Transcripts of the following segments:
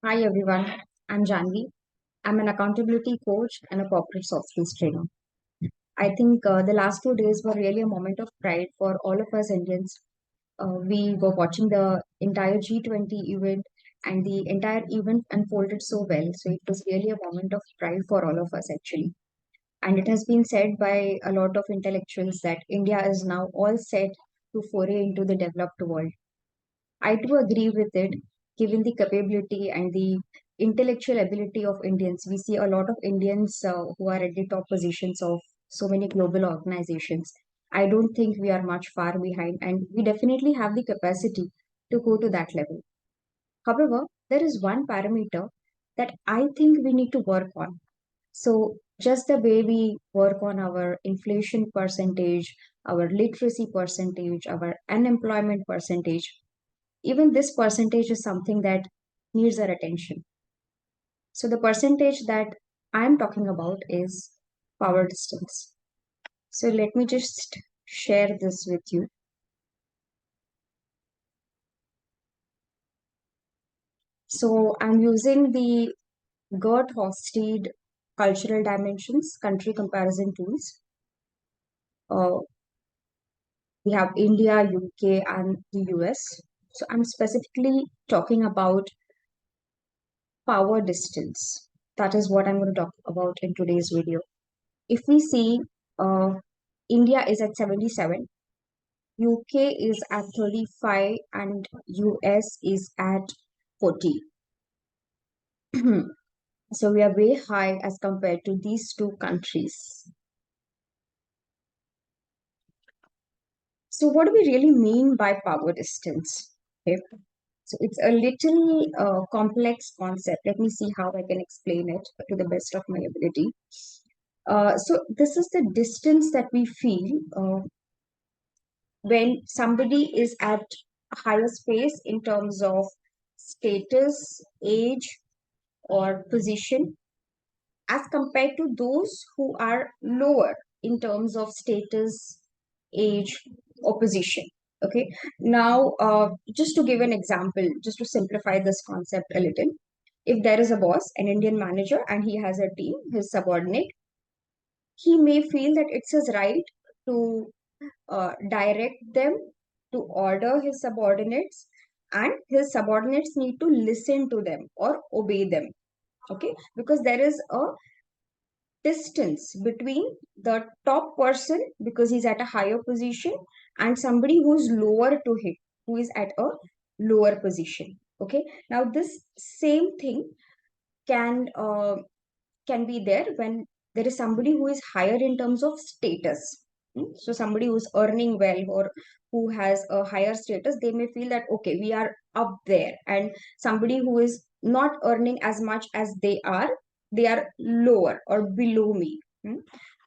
Hi everyone, I'm Janvi. I'm an accountability coach and a corporate soft skills trainer. I think the last 2 days were really a moment of pride for all of us Indians. We were watching the entire G20 event, and the entire event unfolded so well. So it was really a moment of pride for all of us, actually. And it has been said by a lot of intellectuals that India is now all set to foray into the developed world. I do agree with it, given the capability and the intellectual ability of Indians. We see a lot of Indians who are at the top positions of so many global organizations. I don't think we are much far behind, and we definitely have the capacity to go to that level. However, there is one parameter that I think we need to work on. So, just the way we work on our inflation percentage, our literacy percentage, our unemployment percentage, even this percentage is something that needs our attention. So the percentage that I'm talking about is power distance. So let me just share this with you. So I'm using the Gert Hofstede cultural dimensions country comparison tools. Uh, we have India, UK, and the US. So I'm specifically talking about power distance. That is what I'm going to talk about in today's video. If we see, India is at 77, UK is at 35, and US is at 40. So we are way high as compared to these two countries. So what do we really mean by power distance? Okay. So it's a little complex concept. Let me see how I can explain it to the best of my ability. So this is the distance that we feel when somebody is at a higher space in terms of status, age, or position, as compared to those who are lower in terms of status, age, or position. Okay. Now, just to give an example, just to simplify this concept a little, if there is a boss, an Indian manager, and he has a team, his subordinate, he may feel that it's his right to direct them, to order his subordinates, and his subordinates need to listen to them or obey them. Okay, because there is a distance between the top person, because he's at a higher position, and somebody who's lower to him, who is at a lower position. Okay, now this same thing can can be there when there is somebody who is higher in terms of status. So somebody who's earning well or who has a higher status, they may feel that okay, we are up there, and somebody who is not earning as much as they are lower or below me.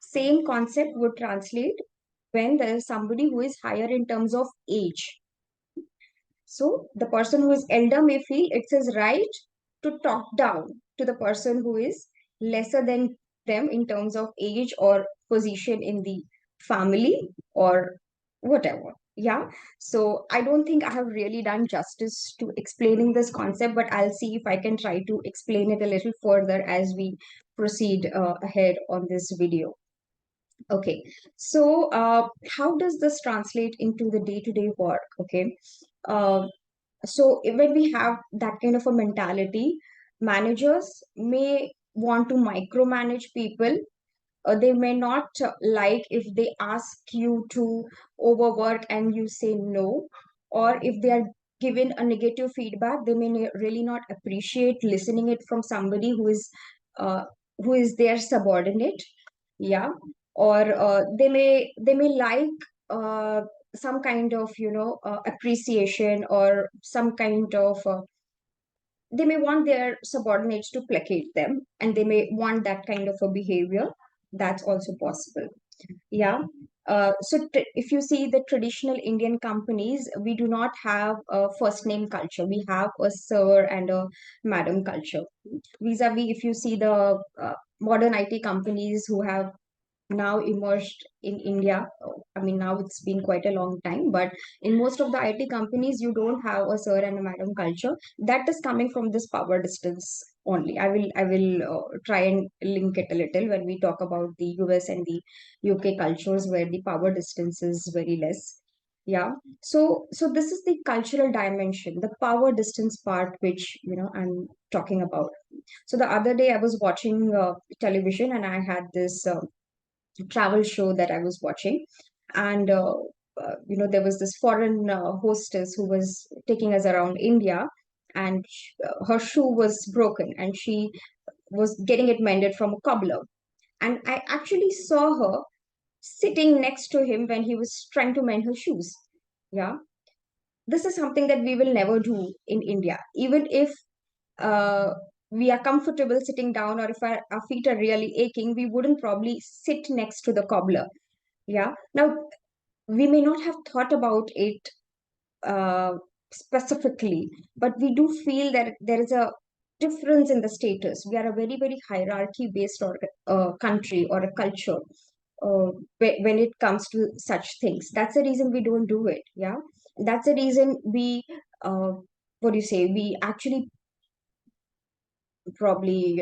Same concept would translate when there is somebody who is higher in terms of age. So the person who is elder may feel it's his right to talk down to the person who is lesser than them in terms of age or position in the family or whatever. Yeah. So I don't think I have really done justice to explaining this concept, but I'll see if I can try to explain it a little further as we proceed ahead on this video. Okay, so how does this translate into the day-to-day work? Okay, uh, so when we have that kind of a mentality, managers may want to micromanage people. They may not like if they ask you to overwork and you say no, or if they are given a negative feedback, they may really not appreciate listening it from somebody uh, who is their subordinate. Yeah, or they may like some kind of appreciation, or some kind of they may want their subordinates to placate them, and they may want that kind of a behavior. That's also possible. Yeah. If you see the traditional Indian companies, we do not have a first name culture. We have a sir and a madam culture. Vis-a-vis, if you see the modern IT companies who have now emerged in India. I mean, now it's been quite a long time, but in most of the IT companies, you don't have a sir and a madam culture. That is coming from this power distance only. I will try and link it a little when we talk about the US and the UK cultures where the power distance is very less. Yeah. So this is the cultural dimension, the power distance part, which I'm talking about. So the other day I was watching television and I had this travel show that I was watching, and there was this foreign hostess who was taking us around India, and her shoe was broken, and she was getting it mended from a cobbler, and I actually saw her sitting next to him when he was trying to mend her shoes. Yeah, this is something that we will never do in India, even if uh, we are comfortable sitting down, or if our feet are really aching, we wouldn't probably sit next to the cobbler. Yeah. Now, we may not have thought about it uh, specifically, but we do feel that there is a difference in the status. We are a very, very hierarchy based or country or a culture when it comes to such things. That's the reason we don't do it. Yeah. That's the reason uh, what do you say, we actually probably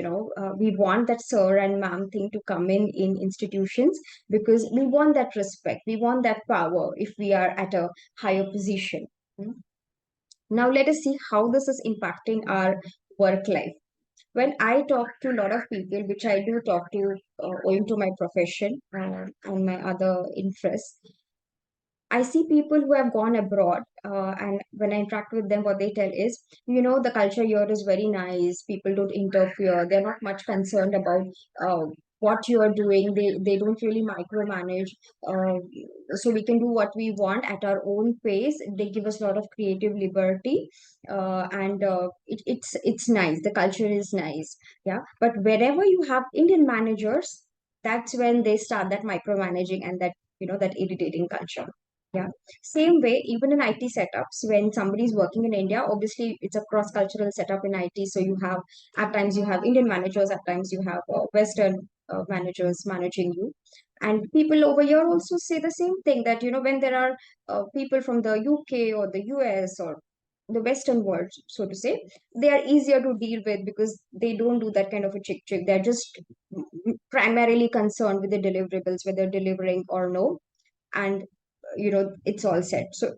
we want that sir and ma'am thing to come in institutions, because we want that respect, we want that power if we are at a higher position. Hmm. Now let us see how this is impacting our work life. When I talk to a lot of people, which I do talk to owing to my profession and my other interests, I see people who have gone abroad, and when I interact with them, what they tell is, the culture here is very nice. People don't interfere. They're not much concerned about what you are doing. They don't really micromanage. Uh, so we can do what we want at our own pace. They give us a lot of creative liberty, and it's nice. The culture is nice. Yeah, but wherever you have Indian managers, that's when they start that micromanaging and that that irritating culture. Yeah. Same way, even in IT setups, when somebody is working in India, obviously it's a cross-cultural setup in IT. So at times you have Indian managers, at times you have Western managers managing you. And people over here also say the same thing, that, when there are people from the UK or the US or the Western world, so to say, they are easier to deal with because they don't do that kind of a chick chick. They're just primarily concerned with the deliverables, whether delivering or no, and it's all set. So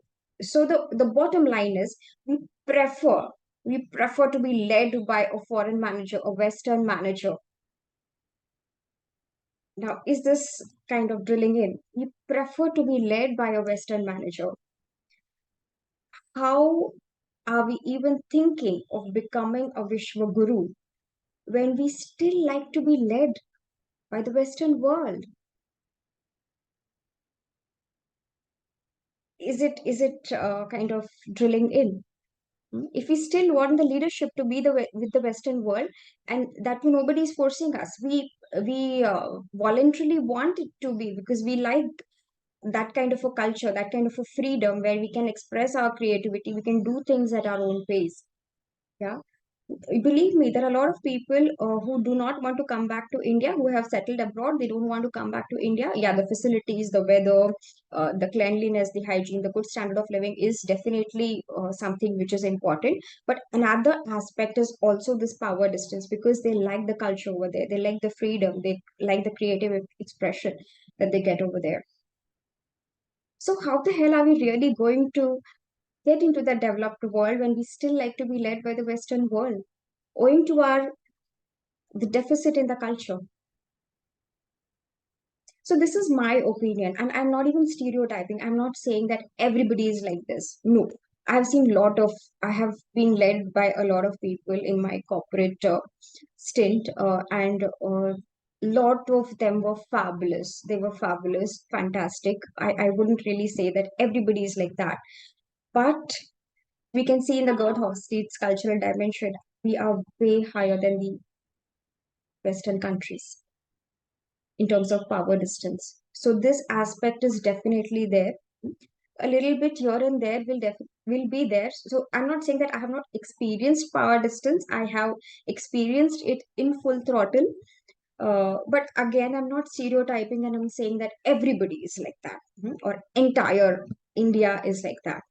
the bottom line is, we prefer we prefer to be led by a foreign manager, a Western manager. Now, is this kind of drilling in? We prefer to be led by a Western manager. How are we even thinking of becoming a Vishwa Guru when we still like to be led by the Western world? Is it kind of drilling in? If we still want the leadership to be with the Western world, and that way nobody is forcing us, we voluntarily want it to be, because we like that kind of a culture, that kind of a freedom where we can express our creativity, we can do things at our own pace. Yeah. Believe me, there are a lot of people who do not want to come back to India, who have settled abroad. They don't want to come back to India. Yeah, the facilities, the weather, the cleanliness, the hygiene, the good standard of living is definitely something which is important. But another aspect is also this power distance, because they like the culture over there. They like the freedom. They like the creative expression that they get over there. So how the hell are we really going to get into the developed world when we still like to be led by the Western world, owing to our the deficit in the culture? So this is my opinion, and I'm not even stereotyping. I'm not saying that everybody is like this. No, I have been led by a lot of people in my corporate stint, and lot of them were fabulous. They were fabulous, fantastic. I wouldn't really say that everybody is like that, but we can see in the Gerd Hofstede's cultural dimension, we are way higher than the Western countries in terms of power distance. So this aspect is definitely there. A little bit here and there will be there. So I'm not saying that I have not experienced power distance. I have experienced it in full throttle. But again, I'm not stereotyping and I'm saying that everybody is like that, or entire India is like that.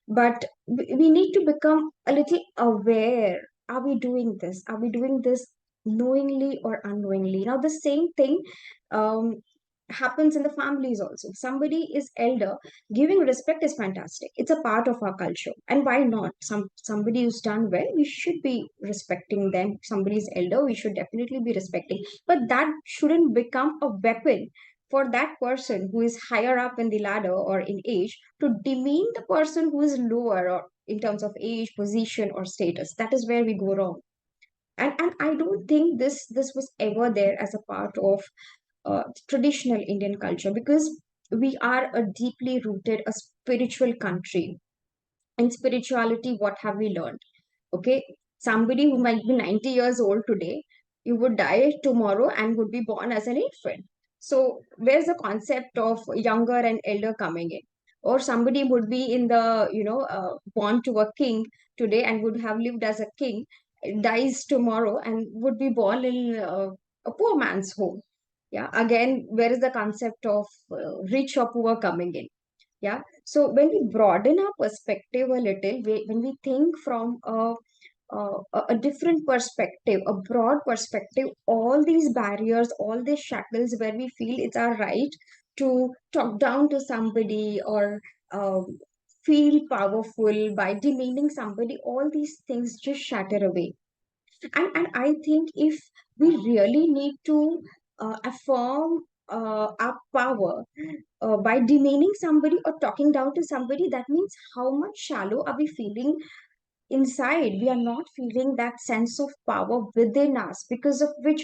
But we need to become a little aware. Are we doing this? Are we doing this knowingly or unknowingly? Now, the same thing um, happens in the families also. If somebody is elder, giving respect is fantastic. It's a part of our culture. And why not? Somebody who's done well, we should be respecting them. If somebody is elder, we should definitely be respecting. But that shouldn't become a weapon for that person who is higher up in the ladder or in age to demean the person who is lower or in terms of age, position, or status. That is where we go wrong. And I don't think this was ever there as a part of traditional Indian culture, because we are a deeply rooted, a spiritual country. In spirituality, what have we learned? Okay, somebody who might be 90 years old today, you would die tomorrow and would be born as an infant. So where's the concept of younger and elder coming in? Or somebody would be in the, born to a king today and would have lived as a king, dies tomorrow and would be born in a poor man's home. Yeah, again, where is the concept of rich or poor coming in? Yeah, so when we broaden our perspective a little, when we think from a different perspective, a broad perspective, all these barriers, all these shackles where we feel it's our right to talk down to somebody or feel powerful by demeaning somebody, all these things just shatter away. And I think if we really need to affirm our power by demeaning somebody or talking down to somebody, that means how much shallow are we feeling inside? We are not feeling that sense of power within us, because of which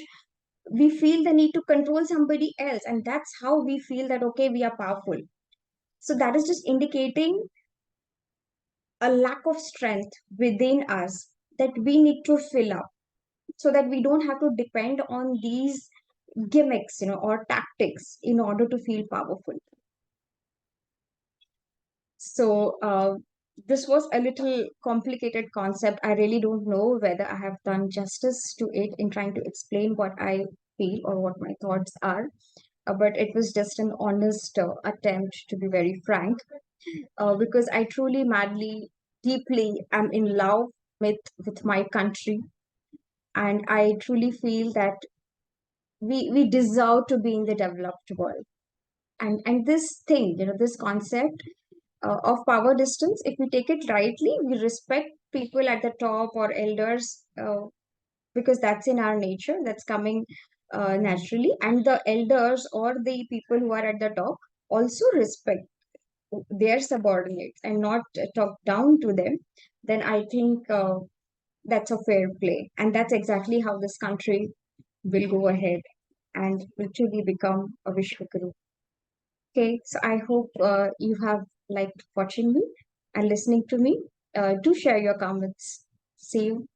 we feel the need to control somebody else, and that's how we feel that okay, we are powerful. So that is just indicating a lack of strength within us that we need to fill up, so that we don't have to depend on these gimmicks, or tactics in order to feel powerful. So this was a little complicated concept. I really don't know whether I have done justice to it in trying to explain what I feel or what my thoughts are. But it was just an honest attempt to be very frank, because I truly, madly, deeply am in love with my country, and I truly feel that we deserve to be in the developed world. And this thing, this concept of power distance, if we take it rightly, we respect people at the top or elders, because that's in our nature, that's coming naturally, and the elders or the people who are at the top also respect their subordinates and not talk down to them. Then I think that's a fair play, and that's exactly how this country will go ahead and will truly become a Vishwa Guru. Okay, so I hope you have liked watching me and listening to me. Do share your comments. See you